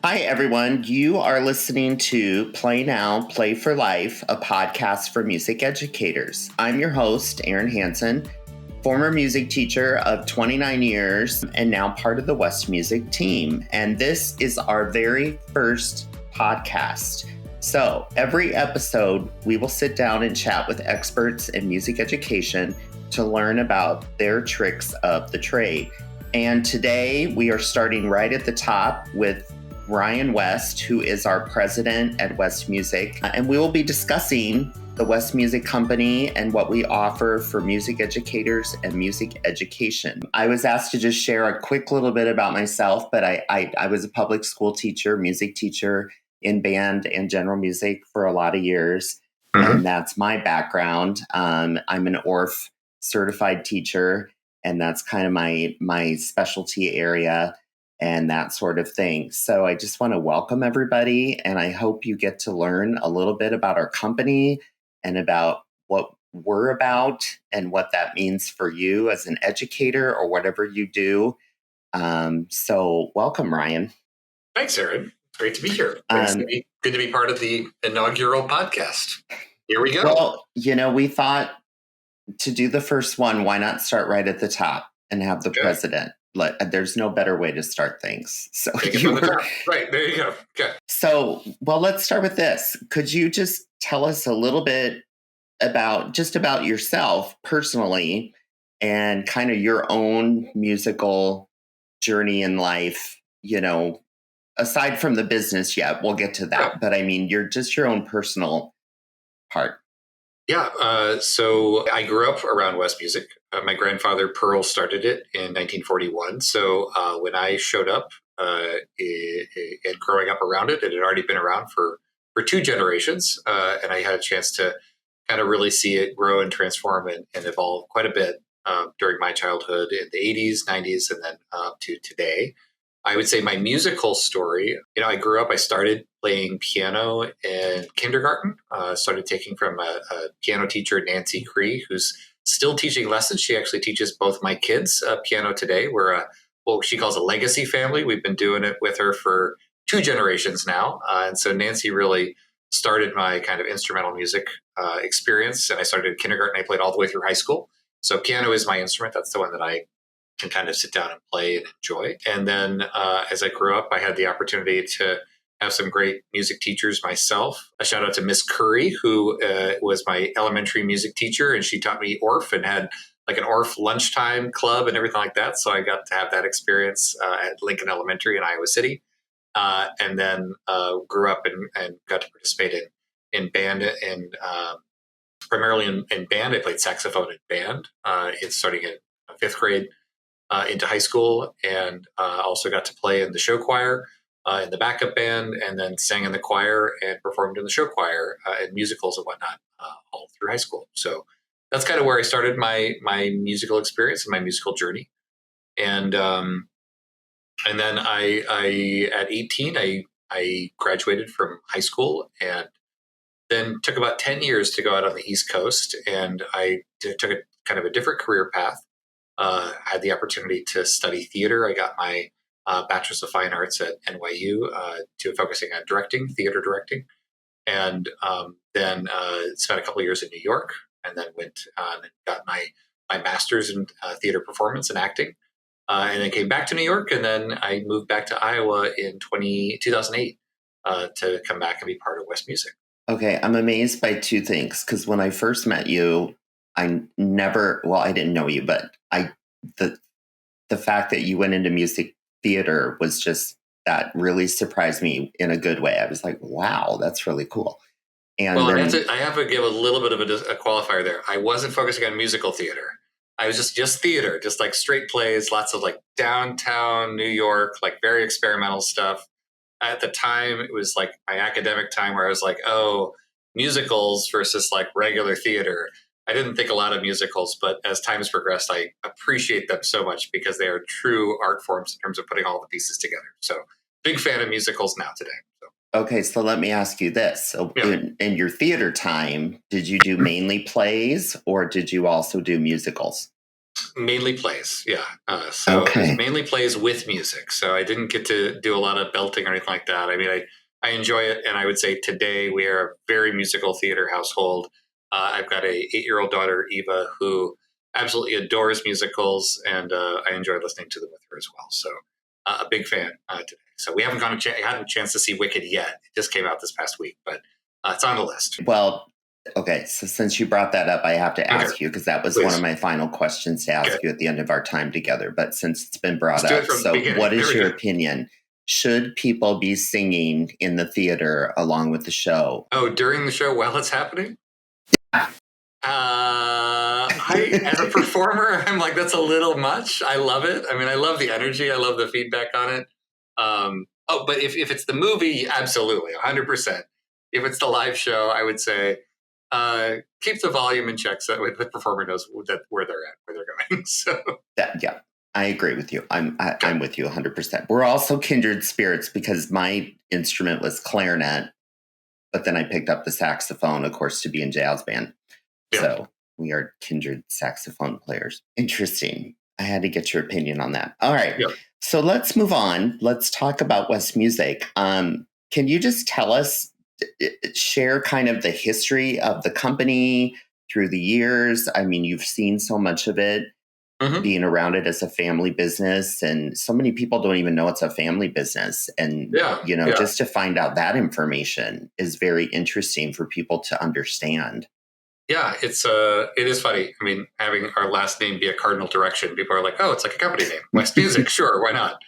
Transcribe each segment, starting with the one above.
Hi, everyone. You are listening to Play Now, Play for Life, a podcast for music educators. I'm your host, Aaron Hansen, former music teacher of 29 years and now part of the West Music team. And this is our very first podcast. So every episode, we will sit down and chat with experts in music education to learn about their tricks of the trade. And today we are starting right at the top with Ryan West, who is our president at West Music, and we will be discussing the West Music Company and what we offer for music educators and music education. I was asked to just share a quick little bit about myself, but I was a public school teacher, music teacher in band and general music for a lot of years, and that's my background. I'm an ORF certified teacher, and that's kind of my specialty area and that sort of thing. So I just want to welcome everybody, and I hope you get to learn a little bit about our company and about what we're about and what that means for you as an educator or whatever you do. So welcome, Ryan. Thanks, Aaron. Great to be here. Good to be part of the inaugural podcast. Here we go. Well, we thought to do the first one, why not start right at the top and have the president? There's no better way to start things. So right, there you go. Okay. So, let's start with this. Could you just tell us a little bit about yourself personally and kind of your own musical journey in life, aside from the business yet, we'll get to that. But I mean, your own personal part. Yeah. So I grew up around West Music. My grandfather, Pearl, started it in 1941. So when I showed up and growing up around it, it had already been around for two generations. And I had a chance to kind of really see it grow and transform and evolve quite a bit during my childhood in the 80s, 90s, and then up to today. I would say my musical story, I grew up, I started playing piano in kindergarten, started taking from a piano teacher, Nancy Cree, who's still teaching lessons. She actually teaches both my kids piano today. We're what she calls a legacy family. We've been doing it with her for two generations now. And so Nancy really started my kind of instrumental music experience. And I started in kindergarten. I played all the way through high school. So piano is my instrument. That's the one that I can kind of sit down and play and enjoy. And then as I grew up, I had the opportunity to have some great music teachers myself. A shout out to Miss Curry, who was my elementary music teacher, and she taught me Orff and had like an Orff lunchtime club and everything like that. So I got to have that experience at Lincoln Elementary in Iowa City. And then grew up and got to participate in band and primarily in band. I played saxophone in band. It's starting in fifth grade. Into high school, and also got to play in the show choir, in the backup band, and then sang in the choir and performed in the show choir and musicals and whatnot all through high school. So that's kind of where I started my musical experience and my musical journey. And then I at 18 I graduated from high school and then took about 10 years to go out on the East Coast, and I took a kind of a different career path. Had the opportunity to study theater. I got my Bachelor's of Fine Arts at NYU to focusing on theater directing, and then spent a couple of years in New York, and then went on and got my master's in theater performance and acting, and then came back to New York, and then I moved back to Iowa in 2008 to come back and be part of West Music. Okay, I'm amazed by two things, because when I first met you, I didn't know you, but the fact that you went into music theater was just, that really surprised me in a good way. I was like, wow, that's really cool. And I have to give a little bit of a qualifier there. I wasn't focusing on musical theater. I was just theater, just like straight plays, lots of like downtown New York, like very experimental stuff. At the time, it was like my academic time where I was like, oh, musicals versus like regular theater. I didn't think a lot of musicals, but as time has progressed, I appreciate them so much because they are true art forms in terms of putting all the pieces together. So big fan of musicals now today. So. Okay, so let me ask you this. So in your theater time, did you do mainly plays or did you also do musicals? Mainly plays, yeah. So it was Okay. mainly plays with music. So I didn't get to do a lot of belting or anything like that. I mean, I enjoy it, and I would say today we are a very musical theater household. I've got a 8-year-old daughter, Eva, who absolutely adores musicals, and I enjoy listening to them with her as well. So a big fan today. So we haven't had a chance to see Wicked yet. It just came out this past week, but it's on the list. Well, okay. So since you brought that up, I have to Okay, ask you because that was one of please. my final questions to Okay, ask you at the end of our time together. But since it's been brought let's do it up, from the so beginning. what There is we your go. opinion? Should people be singing in the theater along with the show? Oh, during the show while it's happening? As a performer, I'm like, that's a little much. I love it. I mean, I love the energy. I love the feedback on it. But if it's the movie, absolutely, 100%. If it's the live show, I would say keep the volume in check so that the performer knows where they're at, where they're going. So, Yeah, I agree with you. okay. I'm with you 100%. We're also kindred spirits because my instrument was clarinet, but then I picked up the saxophone, of course, to be in jazz band. Yeah. So we are kindred saxophone players. Interesting. I had to get your opinion on that. All right. Yeah. So let's move on. Let's talk about West Music. Can you just tell us, share kind of the history of the company through the years? I mean, you've seen so much of it Mm-hmm. being around it as a family business, and so many people don't even know it's a family business. And, Yeah. Yeah. just to find out that information is very interesting for people to understand. Yeah, it is funny. I mean, having our last name be a cardinal direction, people are like, "Oh, it's like a company name, West Music." Sure, why not?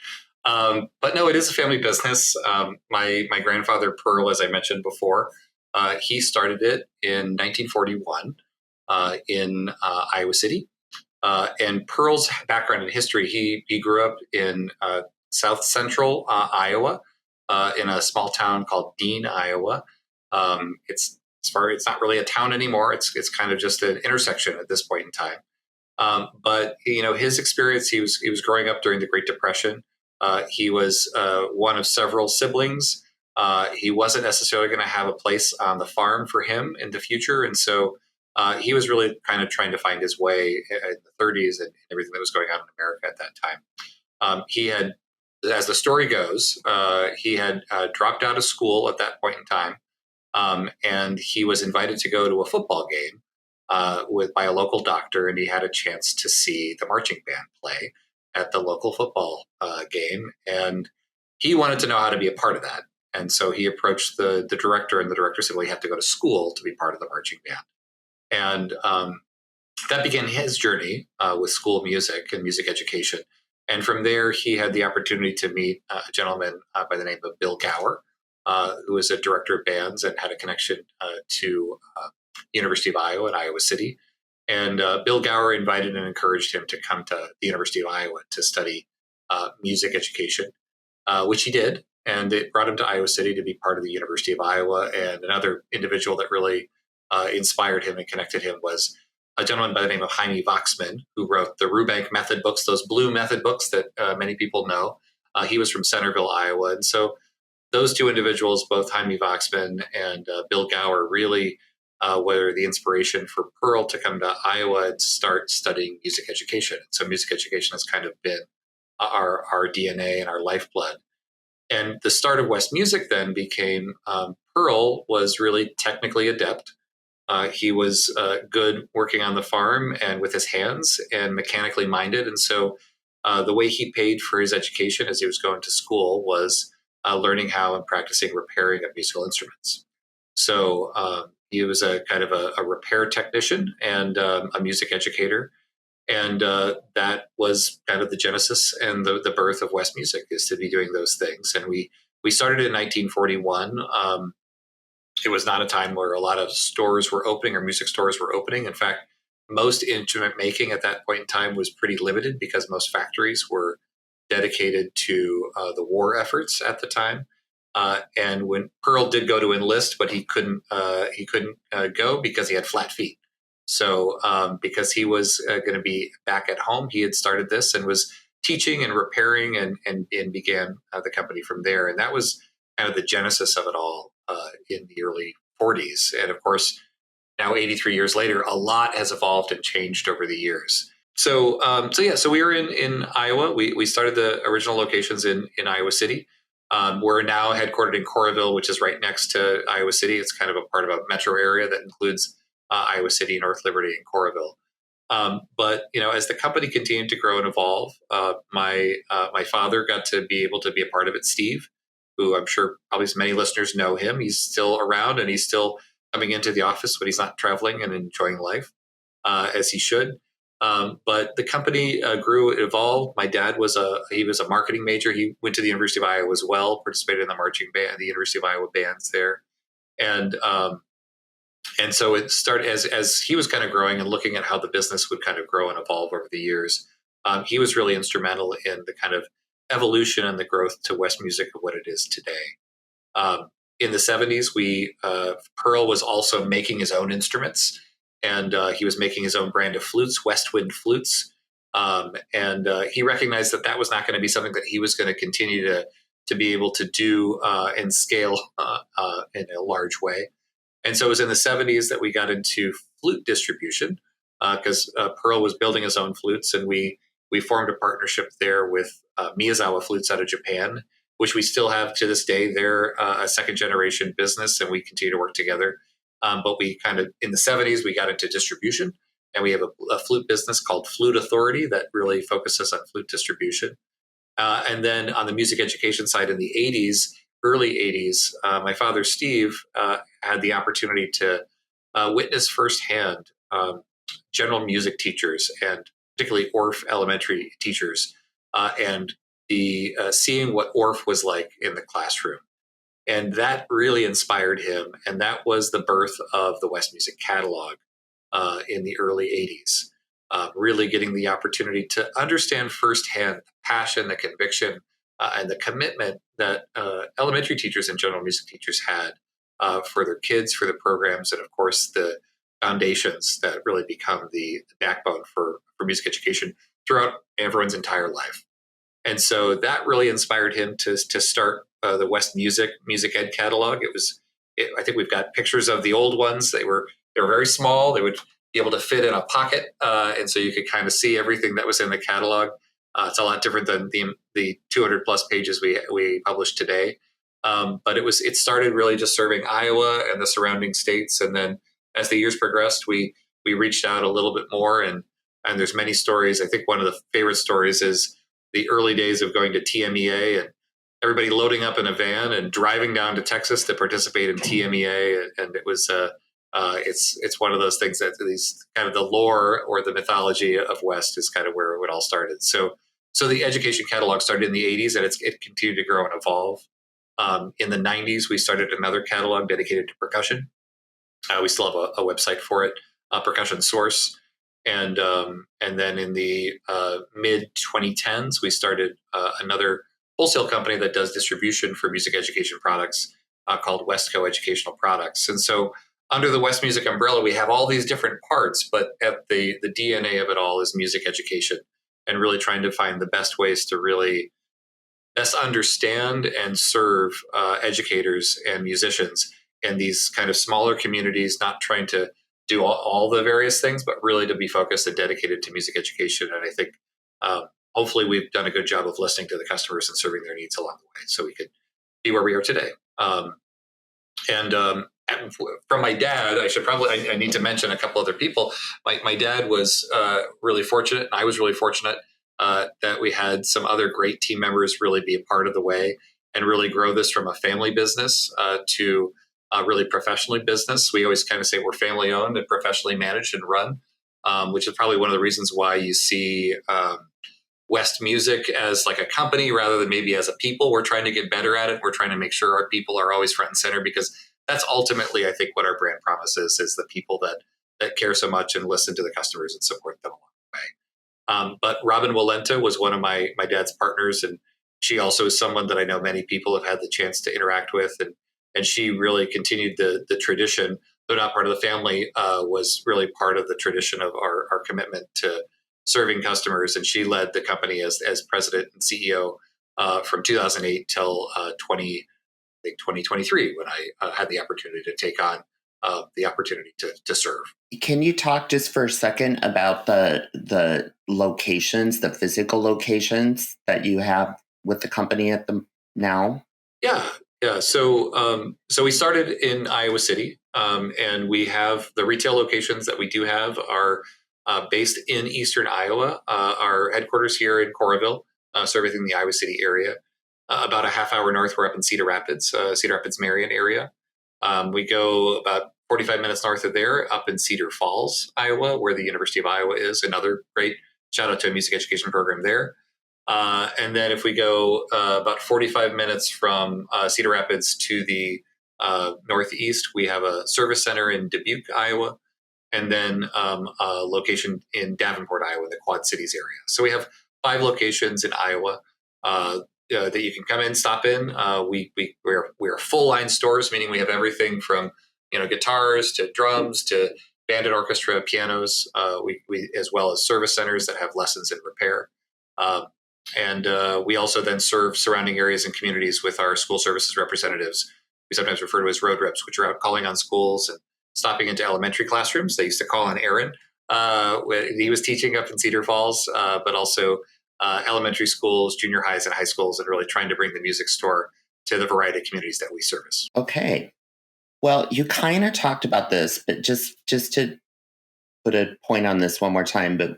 But no, it is a family business. My grandfather Pearl, as I mentioned before, he started it in 1941 in Iowa City. And Pearl's background in history, he grew up in South Central Iowa, in a small town called Dean, Iowa. It's not really a town anymore. It's kind of just an intersection at this point in time. But his experience, he was growing up during the Great Depression. He was one of several siblings. He wasn't necessarily going to have a place on the farm for him in the future, and so he was really kind of trying to find his way in the 30s and everything that was going on in America at that time. He had, as the story goes, he had dropped out of school at that point in time, and he was invited to go to a football game by a local doctor, and he had a chance to see the marching band play at the local football game, and he wanted to know how to be a part of that. And so he approached the director, and the director said, "Well, you have to go to school to be part of the marching band." And that began his journey with school music and music education. And from there, he had the opportunity to meet a gentleman by the name of Bill Gower, who was a director of bands and had a connection to University of Iowa in Iowa City. And Bill Gower invited and encouraged him to come to the University of Iowa to study music education, which he did. And it brought him to Iowa City to be part of the University of Iowa. And another individual that really inspired him and connected him was a gentleman by the name of Jaime Voxman, who wrote the Rubank Method books, those blue method books that many people know. He was from Centerville, Iowa. And so those two individuals, both Jaime Voxman and Bill Gower, really were the inspiration for Pearl to come to Iowa and start studying music education. So music education has kind of been our DNA and our lifeblood. And the start of West Music then became Pearl was really technically adept. He was good working on the farm and with his hands and mechanically minded. And so the way he paid for his education as he was going to school was learning how and practicing repairing of musical instruments. So he was a kind of a repair technician and a music educator. And that was kind of the genesis and the birth of West Music, is to be doing those things. And we started in 1941. It was not a time where a lot of stores were opening or music stores were opening. In fact, most instrument making at that point in time was pretty limited because most factories were dedicated to the war efforts at the time. And when Pearl did go to enlist, but he couldn't go because he had flat feet. So because he was going to be back at home, he had started this and was teaching and repairing and began the company from there. And that was kind of the genesis of it all in the early 40s. And of course, now 83 years later, a lot has evolved and changed over the years. So we were in Iowa. We started the original locations in Iowa City. We're now headquartered in Coralville, which is right next to Iowa City. It's kind of a part of a metro area that includes Iowa City, North Liberty, and Coralville. But as the company continued to grow and evolve, my father got to be able to be a part of it. Steve, who I'm sure probably many listeners know him, he's still around and he's still coming into the office when he's not traveling and enjoying life as he should. But the company grew, it evolved. My dad was a marketing major. He went to the University of Iowa as well, participated in the marching band, the University of Iowa bands there, and and so it started as he was kind of growing and looking at how the business would kind of grow and evolve over the years. He was really instrumental in the kind of evolution and the growth to West Music of what it is today. In the 70s, Pearl was also making his own instruments, and he was making his own brand of flutes, Westwind flutes. And he recognized that that was not going to be something that he was going to continue to be able to do and scale in a large way. And so it was in the 70s that we got into flute distribution because Pearl was building his own flutes, and we formed a partnership there with Miyazawa Flutes out of Japan, which we still have to this day. They're a second generation business, and we continue to work together. But we kind of in the 70s we got into distribution, and we have a flute business called Flute Authority that really focuses on flute distribution. And then on the music education side in the 80s, early 80s, my father, Steve, had the opportunity to witness firsthand general music teachers and particularly Orff elementary teachers and the seeing what Orff was like in the classroom. And that really inspired him. And that was the birth of the West Music Catalog in the early 80s. Really getting the opportunity to understand firsthand the passion, the conviction, and the commitment that elementary teachers and general music teachers had for their kids, for the programs, and of course the foundations that really become the backbone for music education throughout everyone's entire life. And so that really inspired him to start the West Music Ed catalog. I think we've got pictures of the old ones. They were very small. They would be able to fit in a pocket, and so you could kind of see everything that was in the catalog. It's a lot different than the 200 plus pages we publish today. But it started really just serving Iowa and the surrounding states, and then as the years progressed, we reached out a little bit more, and there's many stories. I think one of the favorite stories is the early days of going to TMEA and everybody loading up in a van and driving down to Texas to participate in TMEA, and it was it's one of those things that these kind of the lore or the mythology of West is kind of where it all started. So the education catalog started in the 80s, and it continued to grow and evolve. In the 90s, we started another catalog dedicated to percussion. We still have a website for it, Percussion Source. And then in the mid 2010s, we started another wholesale company that does distribution for music education products called Westco Educational Products. And so under the West Music umbrella, we have all these different parts, but at the DNA of it all is music education, and really trying to find the best ways to really best understand and serve educators and musicians in these kind of smaller communities, not trying to do all the various things, but really to be focused and dedicated to music education. And I think hopefully we've done a good job of listening to the customers and serving their needs along the way so we could be where we are today. And from my dad, I need to mention a couple other people. My dad was really fortunate, and I was really fortunate that we had some other great team members really be a part of the way and really grow this from a family business to really professionally business. We always kind of say we're family owned and professionally managed and run, which is probably one of the reasons why you see West Music as like a company rather than maybe as a people. We're trying to get better at it. We're trying to make sure our people are always front and center, because that's ultimately, I think, what our brand promise is the people that care so much and listen to the customers and support them along the way. But Robin Walenta was one of my dad's partners, and she also is someone that I know many people have had the chance to interact with, and she really continued the tradition, though not part of the family, was really part of the tradition of our commitment to serving customers. And she led the company as president and CEO from 2008 till 2023, when I had the opportunity to take on the opportunity to serve. Can you talk just for a second about the locations, the physical locations that you have with the company at the now? Yeah, yeah. So we started in Iowa City, and we have the retail locations that we do have are based in Eastern Iowa. Our headquarters here in Coralville, so everything in the Iowa City area. About a half hour north, we're up in Cedar Rapids, Marion area. We go about 45 minutes north of there, up in Cedar Falls, Iowa, where the University of Iowa is. Another great shout out to a music education program there. And then if we go about 45 minutes from Cedar Rapids to the northeast, we have a service center in Dubuque, Iowa, and then a location in Davenport, Iowa, the Quad Cities area. So we have 5 locations in Iowa that you can come in, stop in. We're full line stores, meaning we have everything from guitars to drums to band and orchestra, pianos. We as well as service centers that have lessons in repair. And we also then serve surrounding areas and communities with our school services representatives. We sometimes refer to as road reps, which are out calling on schools and stopping into elementary classrooms. They used to call on Aaron. He was teaching up in Cedar Falls, but also elementary schools, junior highs, and high schools, and really trying to bring the music store to the variety of communities that we service. Okay. Well, you kind of talked about this, but just to put a point on this one more time, but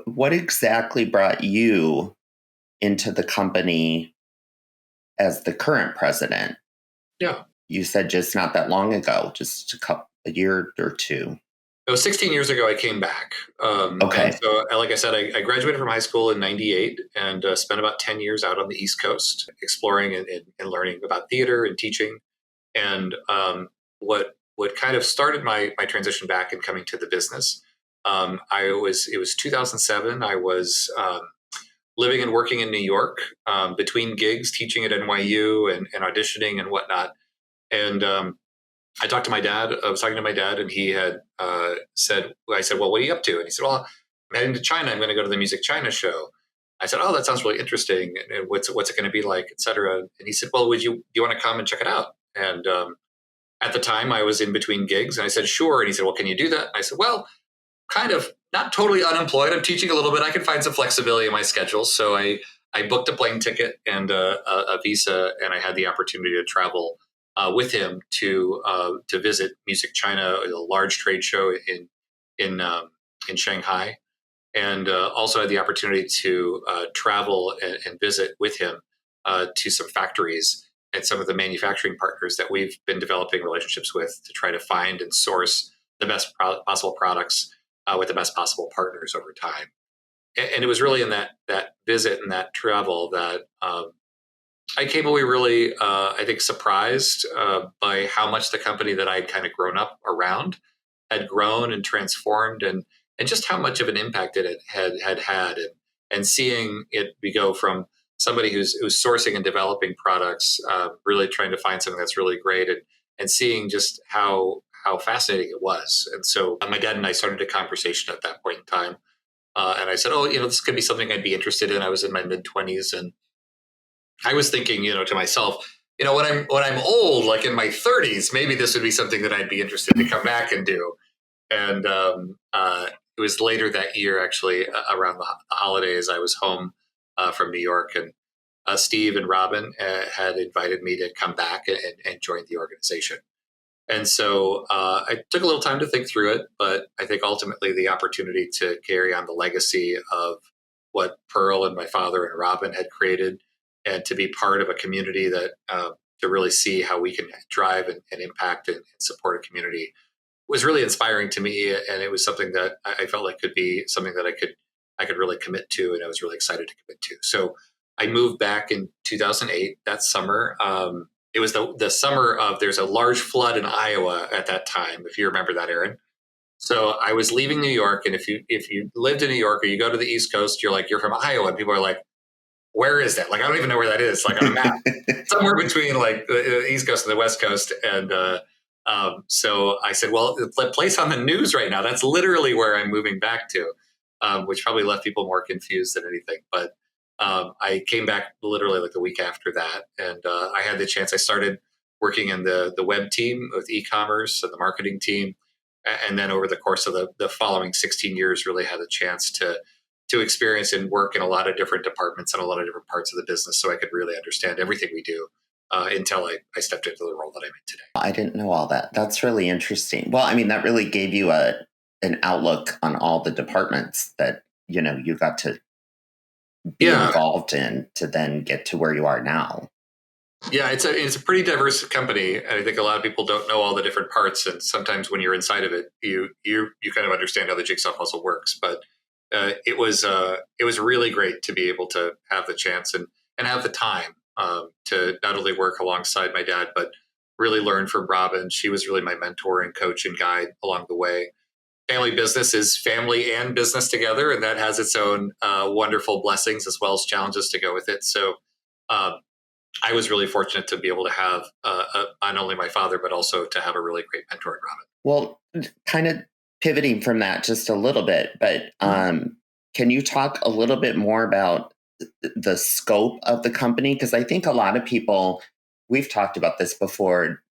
what exactly brought you into the company as the current president? Yeah. You said just not that long ago, just a year or two. It was 16 years ago I came back. Okay. And so, like I said, I graduated from high school in 98 and spent about 10 years out on the East Coast exploring and learning about theater and teaching. And what kind of started my transition back and coming to the business, it was 2007. I was living and working in New York between gigs, teaching at NYU and auditioning and whatnot. And I talked to my dad. I was talking to my dad, and he had said, I said, well, what are you up to? And he said, well, I'm heading to China. I'm going to go to the Music China show. I said, oh, that sounds really interesting. And what's it going to be like, et cetera. And he said, well, do you want to come and check it out? And at the time I was in between gigs, and I said, sure. And he said, well, can you do that? And I said, well, kind of not totally unemployed. I'm teaching a little bit. I can find some flexibility in my schedule. So I booked a plane ticket and a visa, and I had the opportunity to travel with him to visit Music China, a large trade show in Shanghai, and also had the opportunity to travel and visit with him to some factories and some of the manufacturing partners that we've been developing relationships with to try to find and source the best possible products with the best possible partners over time. And it was really in that visit and that travel that I came away really, I think, surprised by how much the company that I'd kind of grown up around had grown and transformed, and just how much of an impact it had, and seeing it go from somebody who's sourcing and developing products, really trying to find something that's really great, and seeing just how fascinating it was. And so my dad and I started a conversation at that point in time, and I said, oh, this could be something I'd be interested in. I was in my mid-20s, and I was thinking, to myself, when I'm old, like in my 30s, maybe this would be something that I'd be interested to come back and do. And it was later that year, actually, around the holidays, I was home from New York, and Steve and Robin had invited me to come back and join the organization. And so I took a little time to think through it, but I think ultimately the opportunity to carry on the legacy of what Pearl and my father and Robin had created, and to be part of a community that to really see how we can drive and impact and support a community was really inspiring to me. And it was something that I felt like could be something that I could really commit to, and I was really excited to commit to. So I moved back in 2008, that summer. It was the summer of, there's a large flood in Iowa at that time, if you remember that, Aaron. So I was leaving New York, and if you lived in New York or you go to the East Coast, you're from Iowa, and people are like, where is that? Like, I don't even know where that is. Like on a map, somewhere between like the East Coast and the West Coast. And so I said, well, the place on the news right now, that's literally where I'm moving back to, which probably left people more confused than anything. But I came back literally like the week after that, and I had the chance. I started working in the web team with e-commerce and the marketing team. And then over the course of the following 16 years, really had a chance to experience and work in a lot of different departments and a lot of different parts of the business, so I could really understand everything we do until I stepped into the role that I'm in today. I didn't know all that. That's really interesting. Well, that really gave you an outlook on all the departments that, you got to be Yeah, involved in to then get to where you are now. yeah, it's a pretty diverse company, and I think a lot of people don't know all the different parts. And sometimes when you're inside of it, you kind of understand how the jigsaw puzzle works. But it was really great to be able to have the chance and have the time to not only work alongside my dad, but really learn from Robin. She was really my mentor and coach and guide along the way. Family business is family and business together, and that has its own wonderful blessings as well as challenges to go with it. So. Um, I was really fortunate to be able to have not only my father, but also to have a really great mentor in Robin. Well, kind of pivoting from that just a little bit, but can you talk a little bit more about the scope of the company? Because I think a lot of people, we've talked about this before,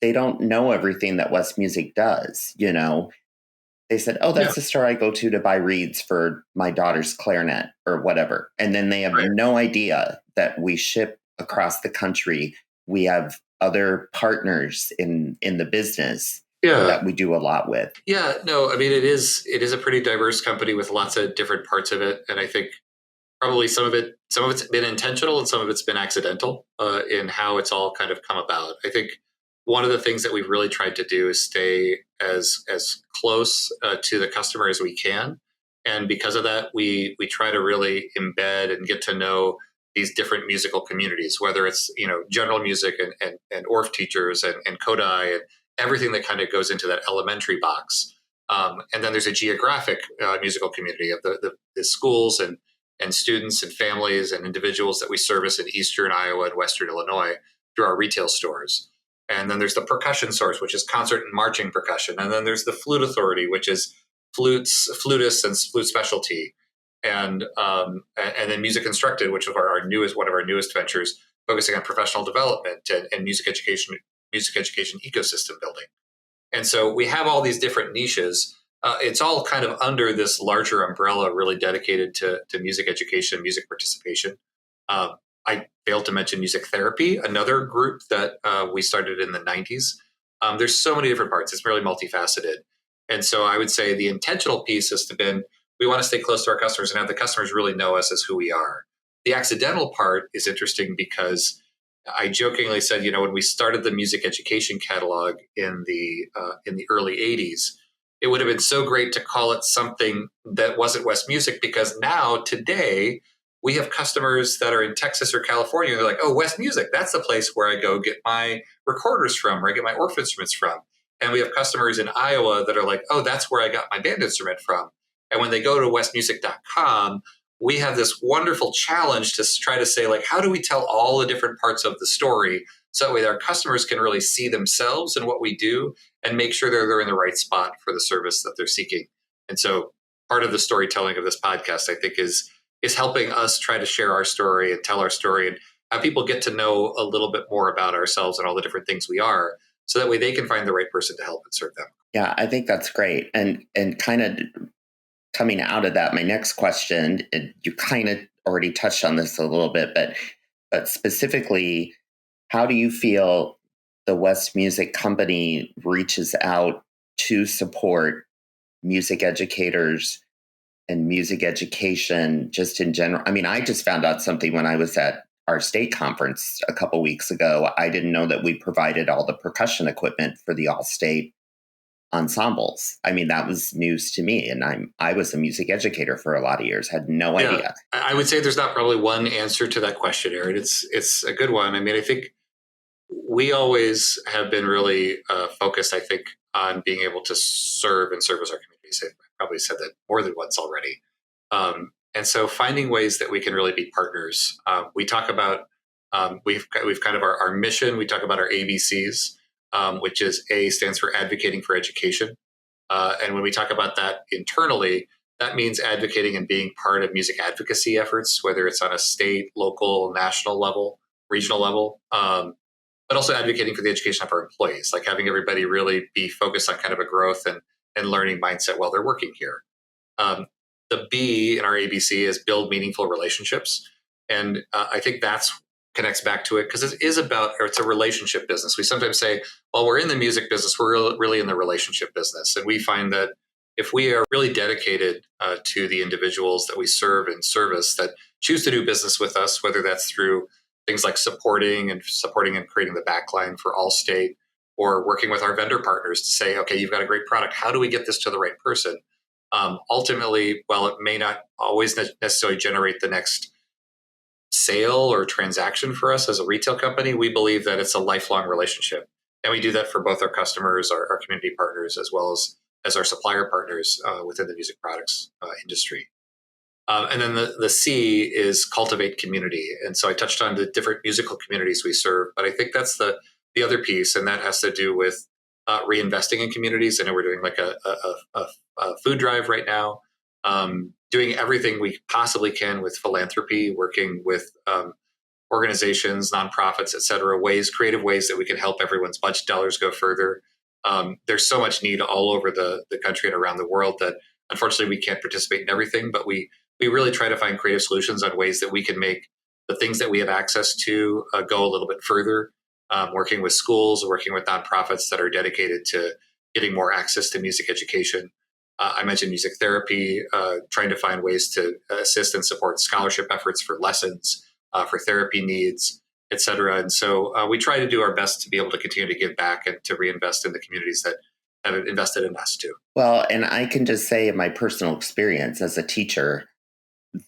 they don't know everything that West Music does. They said, oh, Yeah, that's the store I go to buy reeds for my daughter's clarinet or whatever. And then they have right. no idea that we ship across the country. We have other partners in the business Yeah, that we do a lot with. yeah. No, I mean it is a pretty diverse company with lots of different parts of it, and I think probably some of it's been intentional and some of it's been accidental in how it's all kind of come about. I think one of the things that we've really tried to do is stay as close to the customer as we can, and because of that, we try to really embed and get to know these different musical communities, whether it's general music and orff teachers and Kodai and everything that kind of goes into that elementary box. And then there's a geographic musical community of the schools and students and families and individuals that we service in Eastern Iowa and Western Illinois through our retail stores. And then there's the percussion source, which is concert and marching percussion. And then there's the flute authority, which is flutists, and flute specialty. And then Music Instructed, which is one of our newest ventures, focusing on professional development and music education ecosystem building. And so we have all these different niches. It's all kind of under this larger umbrella, really dedicated to music education, music participation. Um, I failed to mention music therapy, another group that we started in the 90s. There's so many different parts. It's really multifaceted. And so I would say the intentional piece has been we want to stay close to our customers and have the customers really know us as who we are. The accidental part is interesting because I jokingly said, when we started the music education catalog in the early '80s, it would have been so great to call it something that wasn't West Music, because now today we have customers that are in Texas or California. And they're like, "Oh, West Music, that's the place where I go get my recorders from, or I get my orff instruments from." And we have customers in Iowa that are like, "Oh, that's where I got my band instrument from." And when they go to westmusic.com, we have this wonderful challenge to try to say, like, how do we tell all the different parts of the story so that way our customers can really see themselves in what we do and make sure they're in the right spot for the service that they're seeking. And so part of the storytelling of this podcast, I think, is helping us try to share our story and tell our story and have people get to know a little bit more about ourselves and all the different things we are, so that way they can find the right person to help and serve them. Yeah, I think that's great. And kind of coming out of that, my next question, and you kind of already touched on this a little bit, but specifically, how do you feel the West Music Company reaches out to support music educators and music education just in general? I just found out something when I was at our state conference a couple weeks ago. I didn't know that we provided all the percussion equipment for the all-state ensembles. That was news to me, and I was a music educator for a lot of years, had no Yeah, idea. I would say there's not probably one answer to that question, Aaron. It's a good one. I think we always have been really focused, I think, on being able to serve and service our communities. I probably said that more than once already. And so finding ways that we can really be partners. We talk about, we've kind of our mission. We talk about our ABCs, which is A stands for advocating for education. And when we talk about that internally, that means advocating and being part of music advocacy efforts, whether it's on a state, local, national level, regional level. but also advocating for the education of our employees, like having everybody really be focused on kind of a growth and learning mindset while they're working here. Um, the B in our ABC is build meaningful relationships. And I think that's connects back to it because it is about, or it's a relationship business. We sometimes say, well, we're in the music business, we're really in the relationship business. And we find that if we are really dedicated to the individuals that we serve and service that choose to do business with us, whether that's through things like supporting and creating the backline for Allstate, or working with our vendor partners to say, okay, you've got a great product. How do we get this to the right person? Ultimately, while it may not always necessarily generate the next sale or transaction for us as a retail company, we believe that it's a lifelong relationship. And we do that for both our customers, our community partners, as well as our supplier partners within the music products industry. And then the C is cultivate community. And so I touched on the different musical communities we serve, but I think that's the other piece, and that has to do with reinvesting in communities. I know we're doing like a food drive right now, doing everything we possibly can with philanthropy, working with organizations, nonprofits, et cetera, creative ways that we can help everyone's budget dollars go further. There's so much need all over the country and around the world that unfortunately we can't participate in everything, but we really try to find creative solutions on ways that we can make the things that we have access to go a little bit further. Working with schools, working with nonprofits that are dedicated to getting more access to music education. I mentioned music therapy, trying to find ways to assist and support scholarship efforts for lessons, for therapy needs, et cetera. And so we try to do our best to be able to continue to give back and to reinvest in the communities that have invested in us too. Well, and I can just say in my personal experience as a teacher,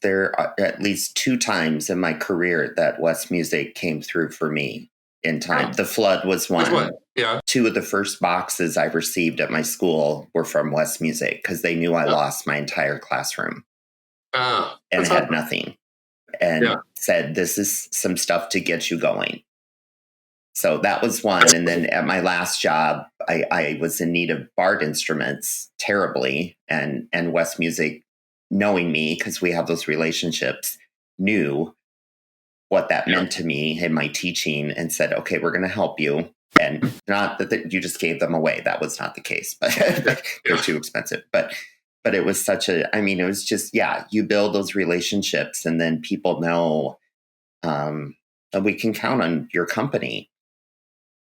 there are at least 2 times in my career that West Music came through for me in time. Oh. The flood was one. Yeah. 2 of the first boxes I received at my school were from West Music because they knew I lost my entire classroom and had nothing, and said, this is some stuff to get you going. So that was one. And then at my last job, I was in need of barred instruments terribly. And West Music, knowing me, because we have those relationships, knew what that meant to me in my teaching and said, okay, we're going to help you. And not that you just gave them away. That was not the case, but they're too expensive. But it was it was just, you build those relationships and then people know that we can count on your company.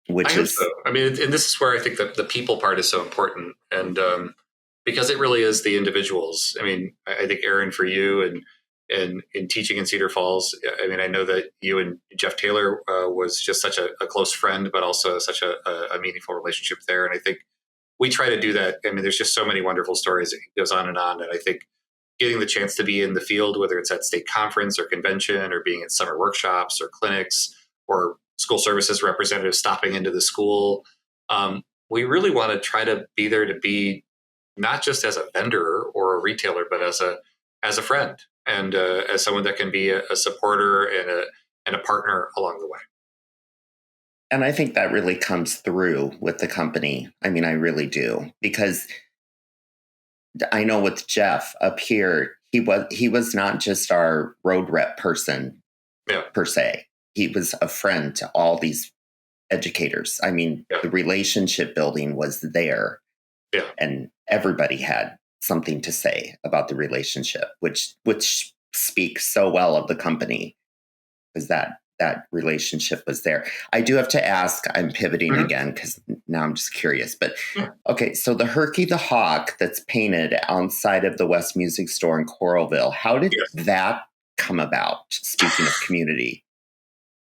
And this is where I think that the people part is so important. And because it really is the individuals. I mean, I think Aaron, for you and in teaching in Cedar Falls, I mean, I know that you and Jeff Taylor was just such a close friend, but also such a meaningful relationship there. And I think we try to do that. I mean, there's just so many wonderful stories. It goes on. And I think getting the chance to be in the field, whether it's at state conference or convention or being at summer workshops or clinics or school services representatives stopping into the school, we really want to try to be there to be not just as a vendor or a retailer, but as a friend and as someone that can be a supporter and a partner along the way. And I think that really comes through with the company. I mean, I really do, because I know with Jeff up here, he was not just our road rep person per se. He was a friend to all these educators. I mean, the relationship building was there, and everybody had something to say about the relationship, which speaks so well of the company, because that relationship was there. I do have to ask, I'm pivoting again because now I'm just curious, but okay, so the Herky the Hawk that's painted outside of the West Music Store in Coralville, how did that come about, speaking of community?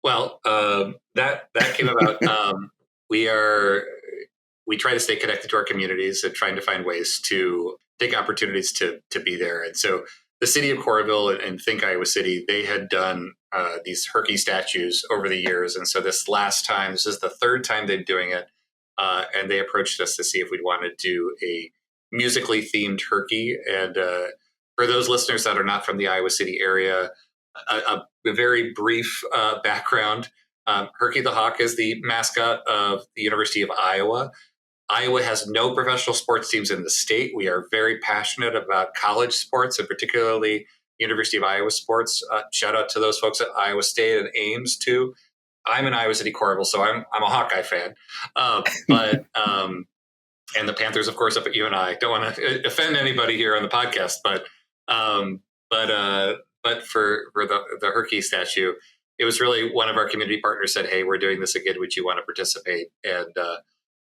Well, that came about. We try to stay connected to our communities and trying to find ways to take opportunities to be there. And so the city of Coralville and Think Iowa City, they had done these Herky statues over the years. And so this is the third time they're doing it. And they approached us to see if we'd want to do a musically themed Herky. And for those listeners that are not from the Iowa City area, a very brief background. Herky the Hawk is the mascot of the University of Iowa. Iowa has no professional sports teams in the state. We are very passionate about college sports and particularly University of Iowa sports. Shout out to those folks at Iowa State and Ames too. I'm an Iowa City Cardinal, so I'm a Hawkeye fan. But and the Panthers, of course, up at UNI. Don't want to offend anybody here on the podcast, um, but but for the Herky statue, it was really one of our community partners said, "Hey, we're doing this again. Would you want to participate?" And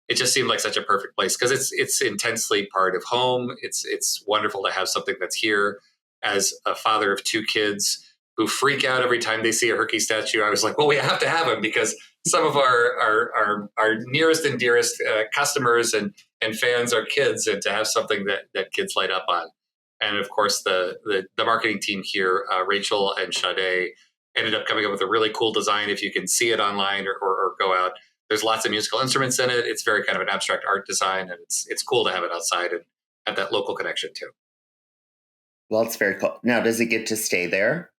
it just seemed like such a perfect place because it's intensely part of home. It's wonderful to have something that's here. As a father of two kids who freak out every time they see a Herky statue, I was like, well, we have to have him because some of our nearest and dearest customers and fans are kids, and to have something that kids light up on. And of course, the marketing team here, Rachel and Sade, ended up coming up with a really cool design. If you can see it online or go out, there's lots of musical instruments in it. It's very kind of an abstract art design, and it's cool to have it outside and have that local connection too. Well, it's very cool. Now, does it get to stay there?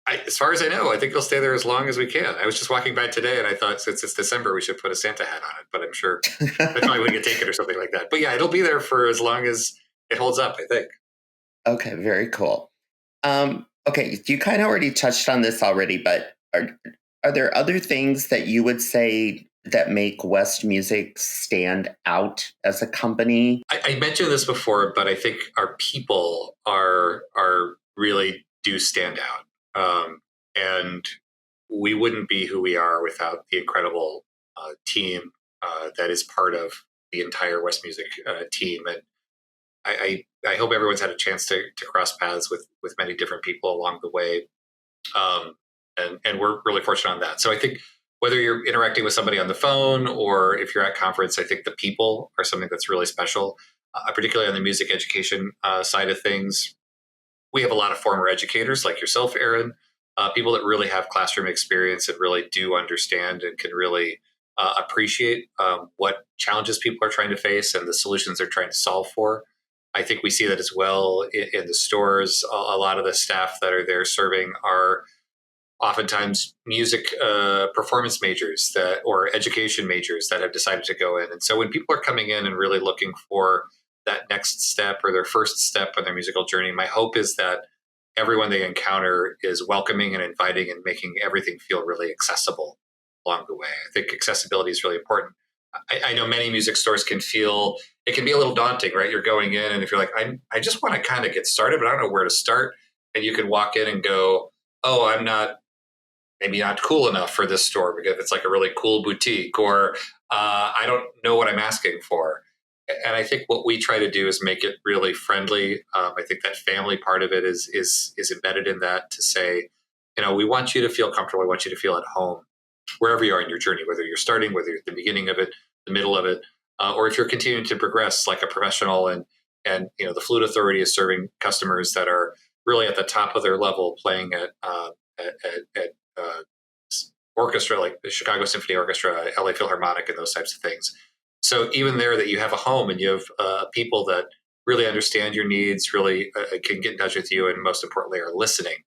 As far as I know, I think it'll stay there as long as we can. I was just walking by today, and I thought since it's December, we should put a Santa hat on it. But I'm sure I probably would get taken or something like that. But yeah, it'll be there for as long as it holds up, I think. Okay, very cool. Okay, you kind of already touched on this already, but are there other things that you would say that make West Music stand out as a company? I mentioned this before, but I think our people are really do stand out. And we wouldn't be who we are without the incredible team that is part of the entire West Music team. And I hope everyone's had a chance to cross paths with many different people along the way. And we're really fortunate on that. So I think whether you're interacting with somebody on the phone or if you're at conference, I think the people are something that's really special, particularly on the music education side of things. We have a lot of former educators like yourself, Aaron, people that really have classroom experience and really do understand and can really appreciate what challenges people are trying to face and the solutions they're trying to solve for. I think we see that as well in the stores. A lot of the staff that are there serving are oftentimes music performance majors or education majors that have decided to go in. And so when people are coming in and really looking for that next step or their first step on their musical journey, my hope is that everyone they encounter is welcoming and inviting and making everything feel really accessible along the way. I think accessibility is really important. I know many music stores can be a little daunting, right? You're going in and if you're like, I just want to kind of get started, but I don't know where to start. And you can walk in and go, oh, I'm maybe not cool enough for this store because it's like a really cool boutique, or I don't know what I'm asking for. And I think what we try to do is make it really friendly. I think that family part of it is embedded in that to say, we want you to feel comfortable. We want you to feel at home wherever you are in your journey, whether you're starting, whether you're at the beginning of it, the middle of it, or if you're continuing to progress like a professional. And the Flute Authority is serving customers that are really at the top of their level, playing at orchestra like the Chicago Symphony Orchestra, LA Philharmonic, and those types of things. So even there, that you have a home and you have people that really understand your needs, really can get in touch with you, and most importantly, are listening.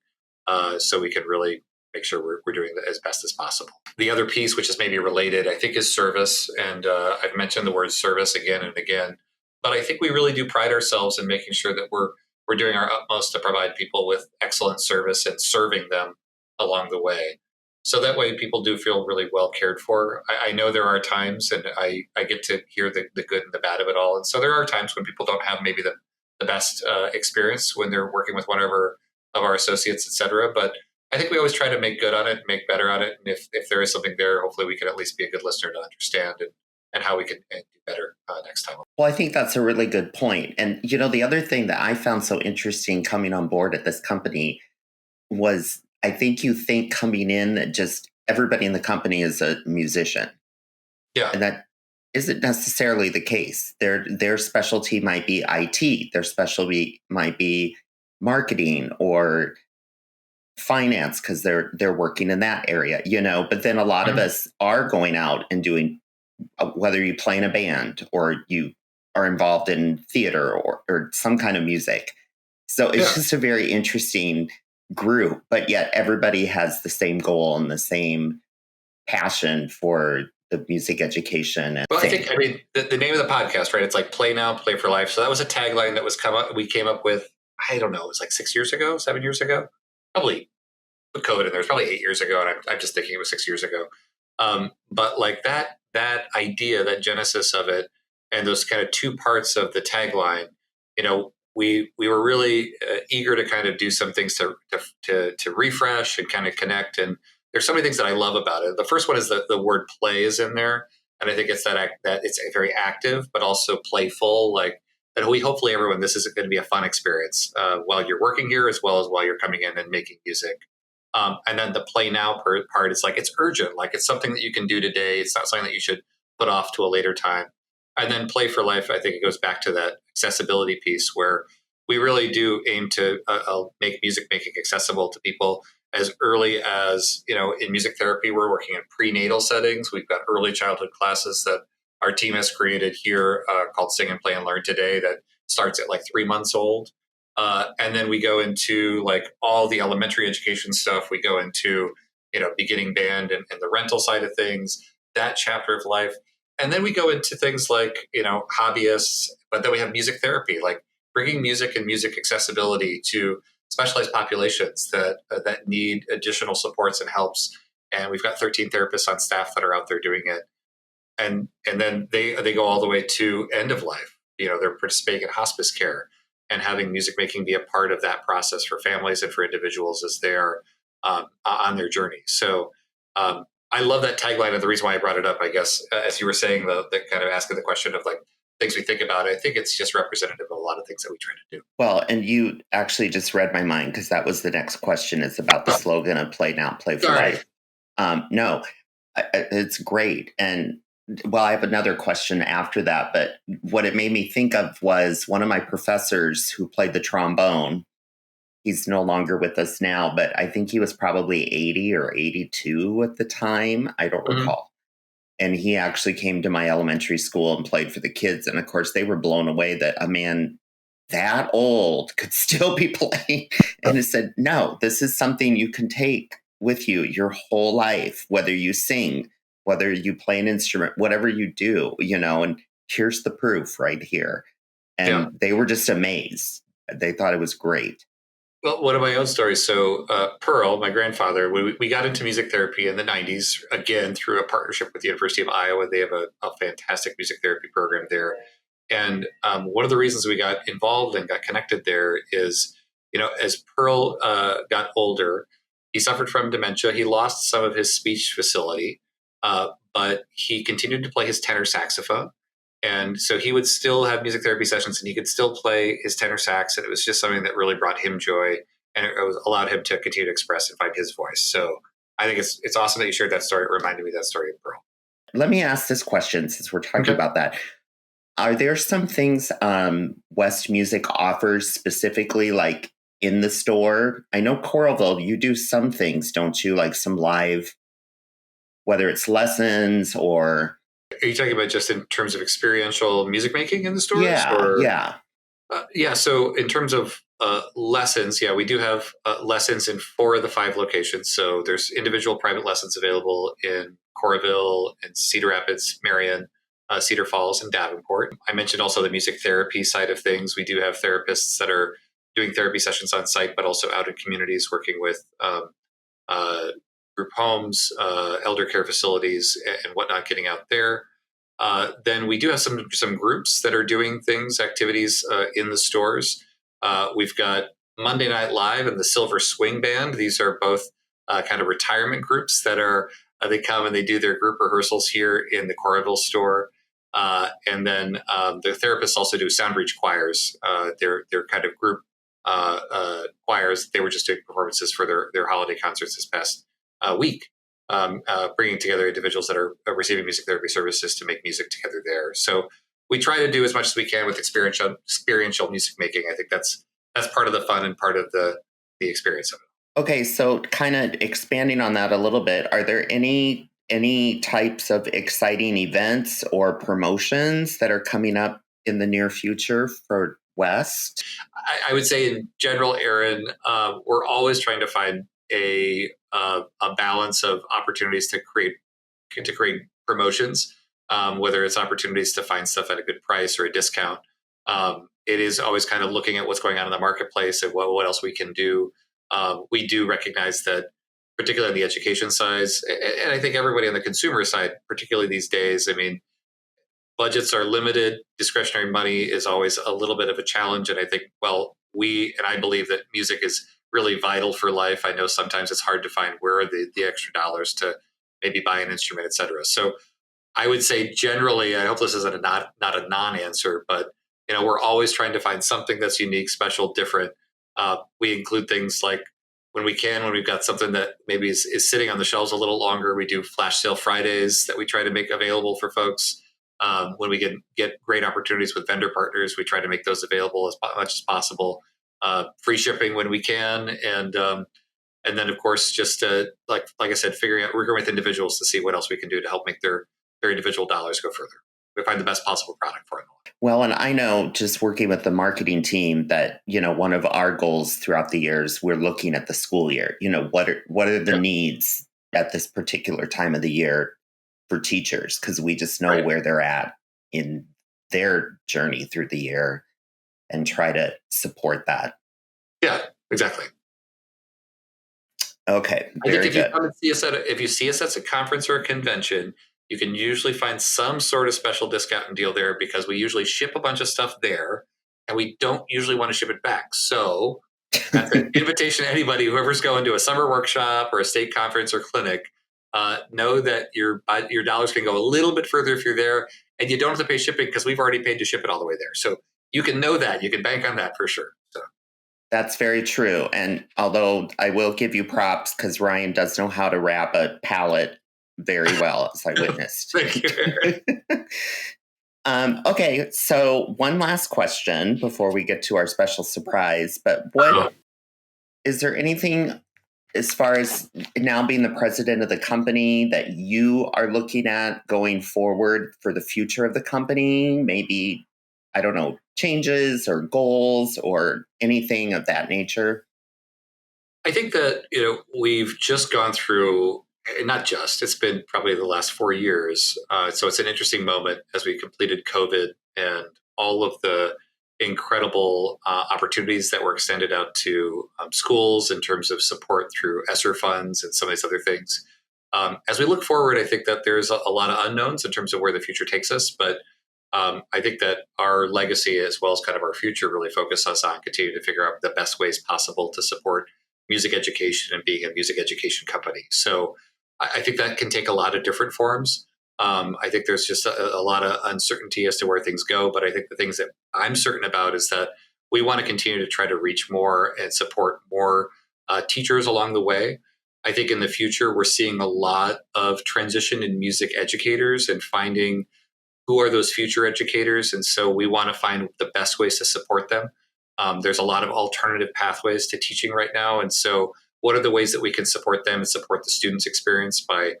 So we can really make sure we're doing that as best as possible. The other piece, which is maybe related, I think, is service. And I've mentioned the word service again and again, but I think we really do pride ourselves in making sure that we're doing our utmost to provide people with excellent service and serving them along the way. So that way people do feel really well cared for. I know there are times, and I get to hear the good and the bad of it all. And so there are times when people don't have maybe the best experience when they're working with one of our associates, et cetera. But I think we always try to make good on it, make better on it. And if there is something there, hopefully we can at least be a good listener to understand and how we can do better next time. Well, I think that's a really good point. And, the other thing that I found so interesting coming on board at this company was I think you think coming in that just everybody in the company is a musician. Yeah. And that isn't necessarily the case. Their specialty might be IT. Their specialty might be marketing or finance because they're working in that area, But then a lot of us are going out and doing, whether you play in a band or you are involved in theater or some kind of music. So it's just a very interesting group, but yet everybody has the same goal and the same passion for the music education. Well, I think, the name of the podcast, right? It's like Play Now, Play for Life. So that was a tagline that we came up with, I don't know, it was like 6 years ago, 7 years ago, probably with COVID in there. It was probably 8 years ago. And I'm just thinking it was 6 years ago. But like that idea, that genesis of it, and those kind of two parts of the tagline, we were really eager to kind of do some things to refresh and kind of connect. And there's so many things that I love about it. The first one is that the word play is in there, and I think it's that it's very active but also playful. Like that, we hopefully everyone, this is going to be a fun experience while you're working here as well as while you're coming in and making music. And then the play now part is like it's urgent, like it's something that you can do today. It's not something that you should put off to a later time. And then play for life, I think it goes back to that accessibility piece where we really do aim to make music making accessible to people as early as, in music therapy, we're working in prenatal settings. We've got early childhood classes that our team has created here called Sing and Play and Learn Today that starts at like 3 months old. And then we go into like all the elementary education stuff. We go into, beginning band and the rental side of things, that chapter of life. And then we go into things like, hobbyists, but then we have music therapy, like bringing music and music accessibility to specialized populations that need additional supports and helps. And we've got 13 therapists on staff that are out there doing it. And then they go all the way to end of life. They're participating in hospice care and having music making be a part of that process for families and for individuals as they're on their journey. So I love that tagline, and the reason why I brought it up, I guess, as you were saying, the kind of asking the question of like things we think about, I think it's just representative of a lot of things that we try to do. Well, and you actually just read my mind because that was the next question. Is about the slogan of "Play Now, Play for Life." No, it's great. And well, I have another question after that, but what it made me think of was one of my professors who played the trombone. He's no longer with us now, but I think he was probably 80 or 82 at the time. I don't recall. And he actually came to my elementary school and played for the kids. And of course, they were blown away that a man that old could still be playing. And it said, no, this is something you can take with you your whole life, whether you sing, whether you play an instrument, whatever you do, and here's the proof right here. And they were just amazed. They thought it was great. Well, one of my own stories. So Pearl, my grandfather, we got into music therapy in the 90s, again, through a partnership with the University of Iowa. They have a fantastic music therapy program there. And one of the reasons we got involved and got connected there is, as Pearl got older, he suffered from dementia. He lost some of his speech facility, but he continued to play his tenor saxophone. And so he would still have music therapy sessions and he could still play his tenor sax. And it was just something that really brought him joy and it allowed him to continue to express and find his voice. So I think it's awesome that you shared that story. It reminded me of that story of Pearl. Let me ask this question since we're talking about that. Are there some things West Music offers specifically like in the store? I know Coralville, you do some things, don't you? Like some live, whether it's lessons or... Are you talking about just in terms of experiential music making in the stores? Yeah. Yeah. So in terms of lessons, we do have lessons in 4 of the 5 locations. So there's individual private lessons available in Coralville and Cedar Rapids, Marion, Cedar Falls, and Davenport. I mentioned also the music therapy side of things. We do have therapists that are doing therapy sessions on site, but also out in communities working with group homes, elder care facilities, and whatnot, getting out there. Then we do have some groups that are doing things, activities in the stores. We've got Monday Night Live and the Silver Swing Band. These are both kind of retirement groups that are they come and they do their group rehearsals here in the Coralville store. And then the therapists also do Soundbreach choirs. They're kind of group choirs. They were just doing performances for their holiday concerts this past week, bringing together individuals that are receiving music therapy services to make music together there. So we try to do as much as we can with experiential music making. I think that's part of the fun and part of the experience of it. Okay, so kind of expanding on that a little bit, are there any types of exciting events or promotions that are coming up in the near future for West? I would say in general, Aaron, we're always trying to find a balance of opportunities to create promotions, whether it's opportunities to find stuff at a good price or a discount. It is always kind of looking at what's going on in the marketplace and what else we can do. We do recognize that particularly on the education side. And I think everybody on the consumer side, particularly these days, I mean, budgets are limited. Discretionary money is always a little bit of a challenge. And I think, I believe that music is really vital for life. I know sometimes it's hard to find where are the extra dollars to maybe buy an instrument, et cetera. So I would say generally, I hope this isn't not a non-answer, but we're always trying to find something that's unique, special, different. We include things like when we've got something that maybe is sitting on the shelves a little longer, we do flash sale Fridays that we try to make available for folks. When we get great opportunities with vendor partners, we try to make those available as much as possible. Free shipping when we can, and then of course just like I said, working with individuals to see what else we can do to help make their individual dollars go further. We find the best possible product for them. Well, and I know just working with the marketing team that, one of our goals throughout the years, we're looking at the school year. What are the needs at this particular time of the year for teachers? Because we just know where they're at in their journey through the year and try to support that. Yeah, exactly. Okay. I think if you see us at a conference or a convention, you can usually find some sort of special discount and deal there because we usually ship a bunch of stuff there and we don't usually want to ship it back. So that's an invitation to anybody, whoever's going to a summer workshop or a state conference or clinic, know that your dollars can go a little bit further if you're there, and you don't have to pay shipping because we've already paid to ship it all the way there. So you can know that. You can bank on that for sure. So. That's very true. And although I will give you props because Ryan does know how to wrap a pallet very well, as I witnessed. Thank you. Okay, so one last question before we get to our special surprise. But is there anything, as far as now being the president of the company, that you are looking at going forward for the future of the company? Maybe, I don't know, changes or goals or anything of that nature? I think that, we've just gone through, it's been probably the last 4 years. So it's an interesting moment as we completed COVID and all of the incredible opportunities that were extended out to schools in terms of support through ESSER funds and some of these other things. As we look forward, I think that there's a lot of unknowns in terms of where the future takes us, but I think that our legacy as well as kind of our future really focus us on continuing to figure out the best ways possible to support music education and being a music education company. So I think that can take a lot of different forms. I think there's just a lot of uncertainty as to where things go. But I think the things that I'm certain about is that we want to continue to try to reach more and support more teachers along the way. I think in the future, we're seeing a lot of transition in music educators and finding who are those future educators. And so we want to find the best ways to support them. There's a lot of alternative pathways to teaching right now. And so what are the ways that we can support them and support the students' experience by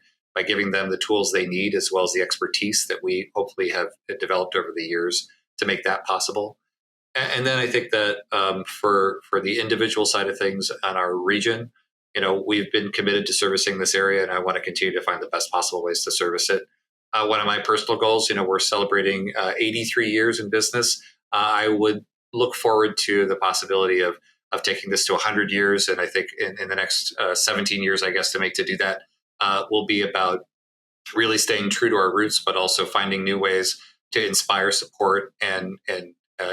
giving them the tools they need, as well as the expertise that we hopefully have developed over the years to make that possible. And then I think that for the individual side of things on our region, we've been committed to servicing this area, and I want to continue to find the best possible ways to service it. One of my personal goals, we're celebrating 83 years in business. I would look forward to the possibility of taking this to 100 years. And I think in the next 17 years, I guess, to do that will be about really staying true to our roots, but also finding new ways to inspire, support, and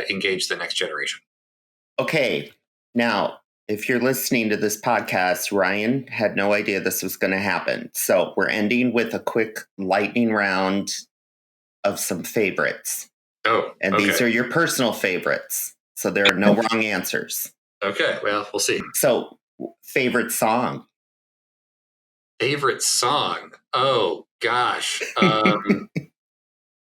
engage the next generation. Okay. Now, if you're listening to this podcast, Ryan had no idea this was going to happen. So we're ending with a quick lightning round of some favorites. Oh, and these are your personal favorites. So there are no wrong answers. Okay, well, we'll see. So, favorite song? Favorite song? Oh, gosh.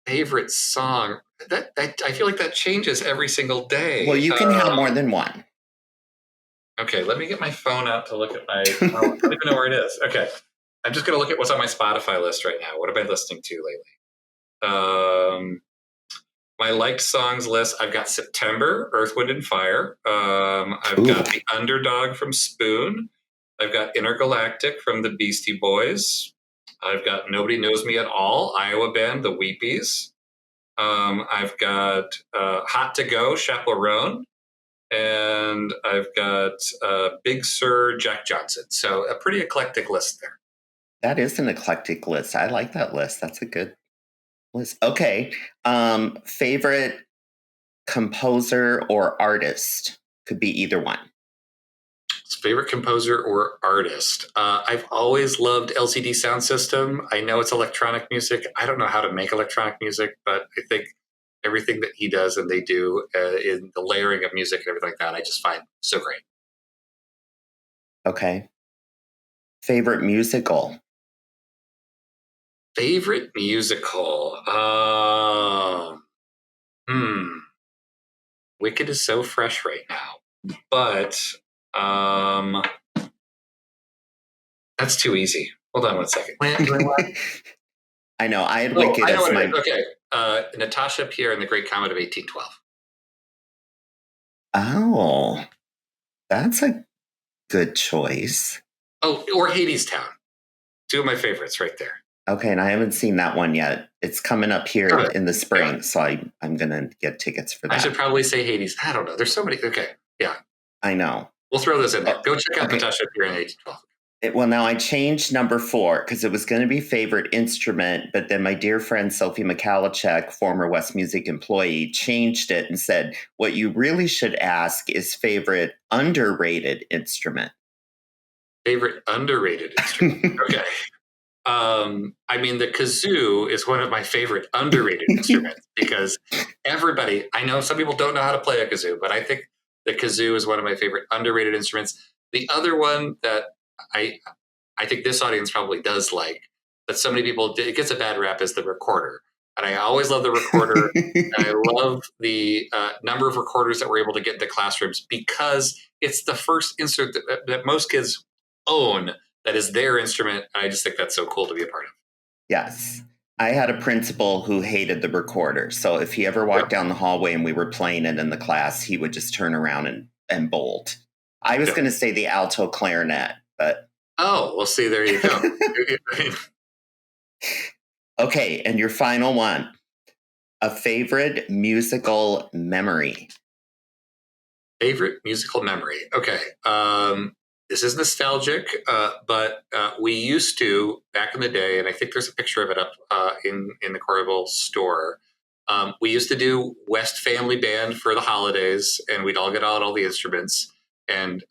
Favorite song? That I feel like that changes every single day. Well, you can have more than one. Okay, let me get my phone out to look at my... I don't even know where it is. Okay, I'm just going to look at what's on my Spotify list right now. What have I been listening to lately? My liked songs list, I've got September, Earth, Wind, and Fire. I've got The Underdog from Spoon. I've got Intergalactic from the Beastie Boys. I've got Nobody Knows Me at All, Iowa band, the Weepies. I've got Hot to Go, Chaperone. and I've got Big Sur Jack Johnson. So a pretty eclectic list there. That is an eclectic list. I like that list. That's a good list. Okay. Favorite composer or artist? Could be either one. Favorite composer or artist? I've always loved LCD Sound System. I know it's electronic music. I don't know how to make electronic music, but I think everything that he does and they do in the layering of music and everything like that, I just find so great. Okay. Favorite musical? Favorite musical? Wicked is so fresh right now, but that's too easy. Hold on one second. I know. I had Wicked I know as what my... it is. Okay. Natasha Pierre and the Great Comet of 1812. Oh, that's a good choice. Oh, or Hadestown. Two of my favorites right there. Okay, and I haven't seen that one yet. It's coming up here in the spring, so I'm going to get tickets for that. I should probably say Hades. I don't know. There's so many. Okay, yeah. I know. We'll throw this in there. Go check out Natasha Pierre in 1812. Well, now I changed number 4 because it was going to be favorite instrument, but then my dear friend Sophie Michalacek, former West Music employee, changed it and said, what you really should ask is favorite underrated instrument. Favorite underrated instrument. Okay. I mean, the kazoo is one of my favorite underrated instruments because everybody, I know some people don't know how to play a kazoo, but I think the kazoo is one of my favorite underrated instruments. The other one that I think this audience probably does like, but so many people, it gets a bad rap, is the recorder. And I always love the recorder. And I love the number of recorders that we're able to get into classrooms because it's the first instrument that most kids own that is their instrument. And I just think that's so cool to be a part of. Yes. I had a principal who hated the recorder. So if he ever walked down the hallway and we were playing it in the class, he would just turn around and bolt. I was going to say the alto clarinet, but... Oh, well, see, there you go. Okay, and your final one. A favorite musical memory. Favorite musical memory. Okay. This is nostalgic, but we used to, back in the day, and I think there's a picture of it up in the Corrieville store. We used to do West Family Band for the holidays, and we'd all get out all the instruments. And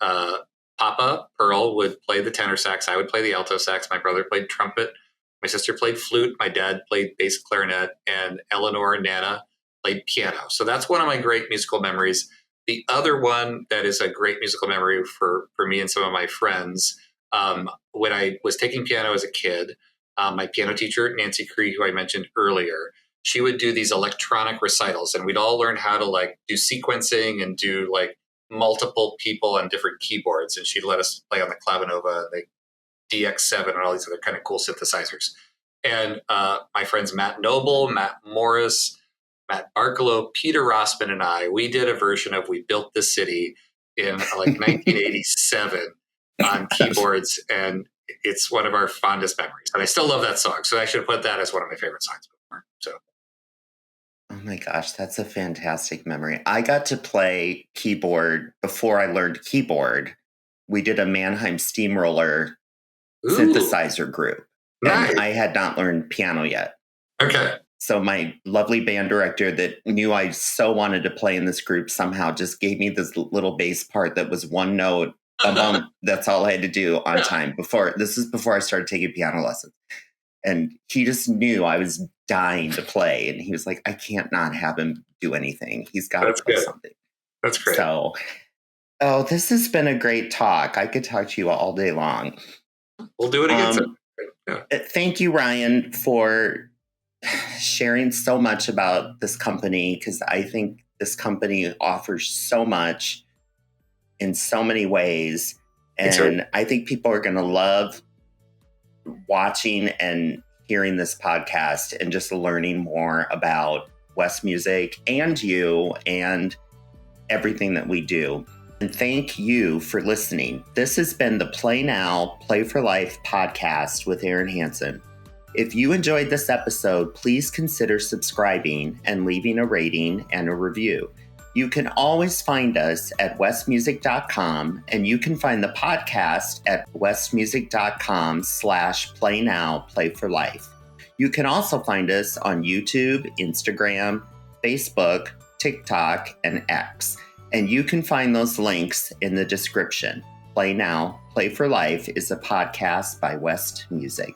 Papa, Pearl, would play the tenor sax. I would play the alto sax. My brother played trumpet. My sister played flute. My dad played bass clarinet. And Eleanor and Nana played piano. So that's one of my great musical memories. The other one that is a great musical memory for me and some of my friends, when I was taking piano as a kid, my piano teacher, Nancy Cree, who I mentioned earlier, she would do these electronic recitals, and we'd all learn how to like do sequencing and do like multiple people on different keyboards. And she'd let us play on the Clavinova, the DX7, and all these other kind of cool synthesizers. And my friends Matt Noble, Matt Morris, Matt Barkalow, Peter Rossman, and I, we did a version of We Built the City in like 1987 on keyboards, and it's one of our fondest memories. And I still love that song, so I should put that as one of my favorite songs before. So, oh my gosh, that's a fantastic memory. I got to play keyboard before I learned keyboard. We did a Mannheim Steamroller synthesizer group, and nice. I had not learned piano yet. Okay. So my lovely band director that knew I so wanted to play in this group somehow just gave me this little bass part that was one note a month. That's all I had to do on time. This is before I started taking piano lessons. And he just knew I was dying to play. And he was like, I can't not have him do anything. He's got to play something. That's great. So, this has been a great talk. I could talk to you all day long. We'll do it again. Thank you, Ryan, for sharing so much about this company, because I think this company offers so much in so many ways. And I think people are going to love watching and hearing this podcast and just learning more about West Music and you and everything that we do. And thank you for listening. This has been the Play Now, Play for Life podcast with Aaron Hansen. If you enjoyed this episode, please consider subscribing and leaving a rating and a review. You can always find us at westmusic.com, and you can find the podcast at westmusic.com/playnowplayforlife. You can also find us on YouTube, Instagram, Facebook, TikTok, and X. And you can find those links in the description. Play Now, Play for Life is a podcast by West Music.